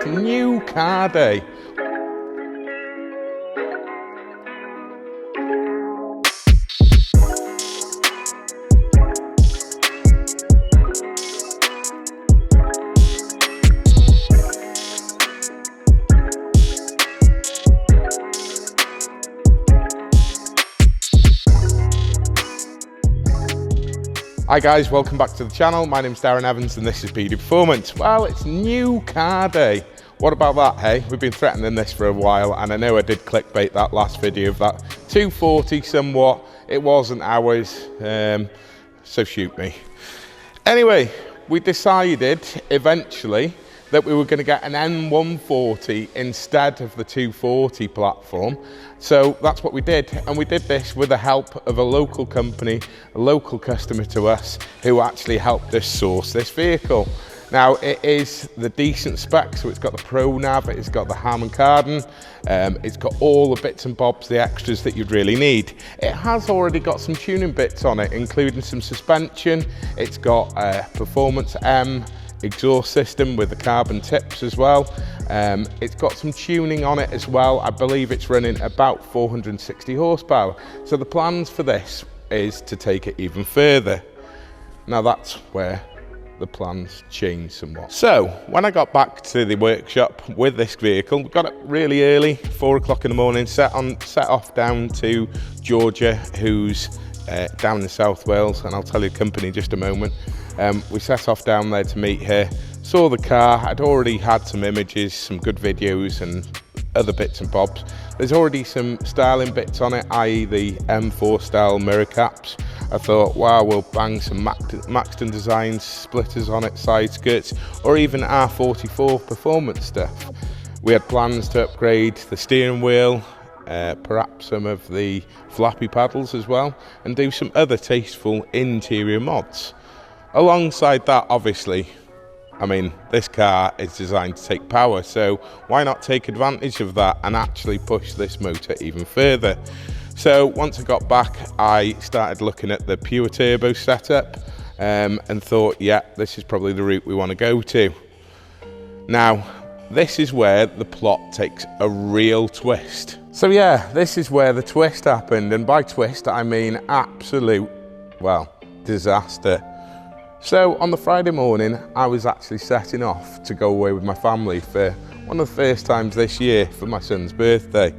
it's new car day. Hi guys, welcome back to the channel. My name's Darren Evans and this is 𝙁𝙀𝙒 Performance. Well, it's new car day. What about that, hey? We've been threatening this for a while, and I know I did clickbait that last video of that 240 somewhat. It wasn't ours, so shoot me. Anyway, we decided eventually that we were going to get an N140 instead of the 240 platform. So that's what we did, and we did this with the help of a local company, a local customer to us, who actually helped us source this vehicle. Now, it is the decent spec, so it's got the Pro Nav, it's got the 𝙬𝙬𝙧𝙮, it's got all the bits and bobs, the extras that you'd really need. It has already got some tuning bits on it, including some suspension. It's got a Performance M exhaust system with the carbon tips as well. It's got some tuning on it as well. I believe it's running about 460 horsepower. So the plans for this is to take it even further. Now that's where the plans change somewhat. So when I got back to the workshop with this vehicle, we got up really early, 4 o'clock in the morning, set off down to Georgia, who's down in South Wales, and I'll tell you the company in just a moment. We set off down there to meet her, saw the car. I'd already had some images, some good videos and other bits and bobs. There's already some styling bits on it, i.e. the M4 style mirror caps. I thought, wow, we'll bang some Maxton Designs splitters on it, side skirts, or even R44 performance stuff. We had plans to upgrade the steering wheel, perhaps some of the flappy paddles as well, and do some other tasteful interior mods. Alongside that, obviously, I mean, this car is designed to take power, so why not take advantage of that and actually push this motor even further? So once I got back, I started looking at the pure turbo setup and thought, yeah, this is probably the route we want to go to. Now, this is where the plot takes a real twist. So yeah, this is where the twist happened, and by twist I mean absolute, well, disaster. So on the Friday morning, I was actually setting off to go away with my family for one of the first times this year for my son's birthday.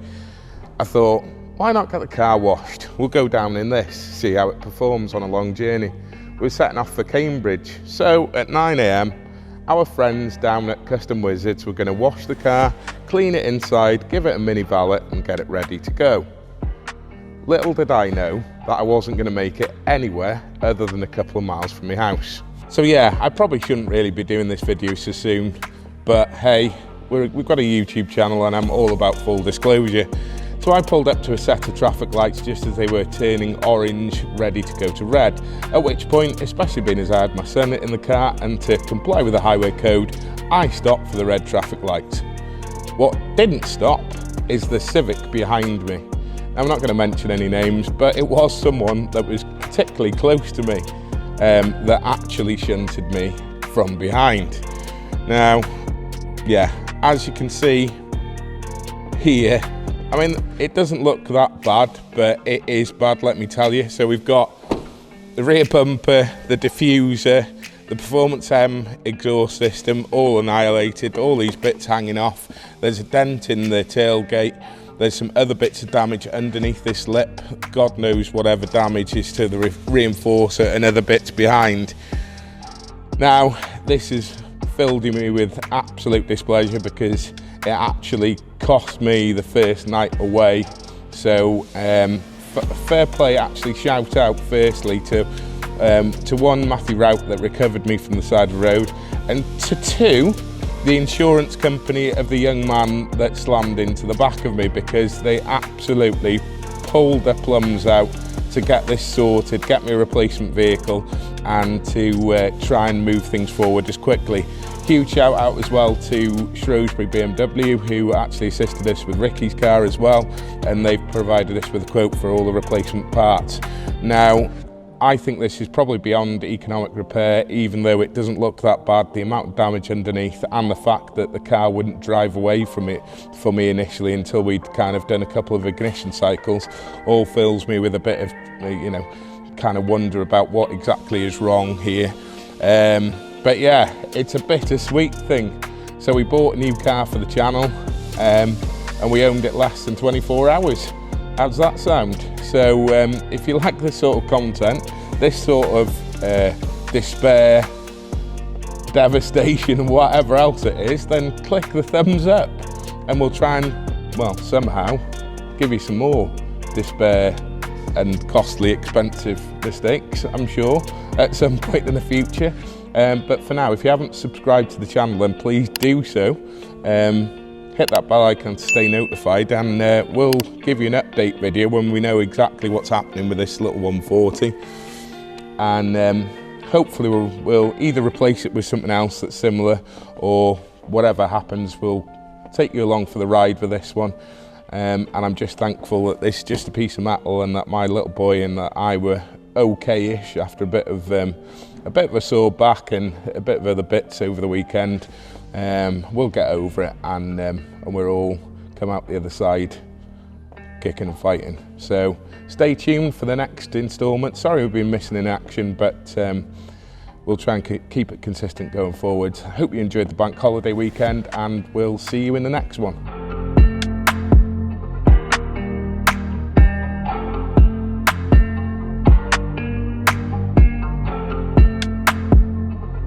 I thought, why not get the car washed? We'll go down in this, see how it performs on a long journey. We're setting off for Cambridge. So at 9 AM, our friends down at Custom Wizards were going to wash the car, clean it inside, give it a mini valet and get it ready to go. Little did I know that I wasn't going to make it anywhere other than a couple of miles from my house. So yeah, I probably shouldn't really be doing this video so soon, but hey, we've got a YouTube channel and I'm all about full disclosure. So I pulled up to a set of traffic lights just as they were turning orange, ready to go to red, at which point, especially being as I had my son in the car and to comply with the highway code, I stopped for the red traffic lights. What didn't stop is the Civic behind me. I'm not going to mention any names, but it was someone that was particularly close to me that actually shunted me from behind. Now, yeah, as you can see here, I mean, it doesn't look that bad, but it is bad, let me tell you. So we've got the rear bumper, the diffuser, the Performance M exhaust system, all annihilated, all these bits hanging off. There's a dent in the tailgate. There's some other bits of damage underneath this lip. God knows whatever damage is to the reinforcer and other bits behind. Now, this has filled me with absolute displeasure because it actually cost me the first night away. So fair play, actually shout out firstly to one, Matthew Rout, that recovered me from the side of the road, and to two, the insurance company of the young man that slammed into the back of me, because they absolutely pulled their plums out to get this sorted, get me a replacement vehicle and to try and move things forward as quickly. Huge shout out as well to Shrewsbury BMW, who actually assisted us with Ricky's car as well, and they've provided us with a quote for all the replacement parts. Now, I think this is probably beyond economic repair, even though it doesn't look that bad. The amount of damage underneath and the fact that the car wouldn't drive away from it for me initially until we'd kind of done a couple of ignition cycles all fills me with a bit of, you know, kind of wonder about what exactly is wrong here. But yeah, it's a bittersweet thing. So we bought a new car for the channel, and we owned it less than 24 hours. How does that sound? So if you like this sort of content, this sort of despair, devastation and whatever else it is, then click the thumbs up and we'll try and, well, somehow give you some more despair and costly, expensive mistakes, I'm sure, at some point in the future. But for now, if you haven't subscribed to the channel, then please do so. Hit that bell icon to stay notified, and we'll give you an update video when we know exactly what's happening with this little 140. And hopefully we'll either replace it with something else that's similar, or whatever happens, we'll take you along for the ride with this one. And I'm just thankful that this is just a piece of metal, and that my little boy and that I were okay-ish after a bit of a sore back and a bit of other bits over the weekend. We'll get over it, and we'll all come out the other side kicking and fighting. So stay tuned for the next instalment. Sorry we've been missing in action, but we'll try and keep it consistent going forward. I hope you enjoyed the bank holiday weekend, and we'll see you in the next one.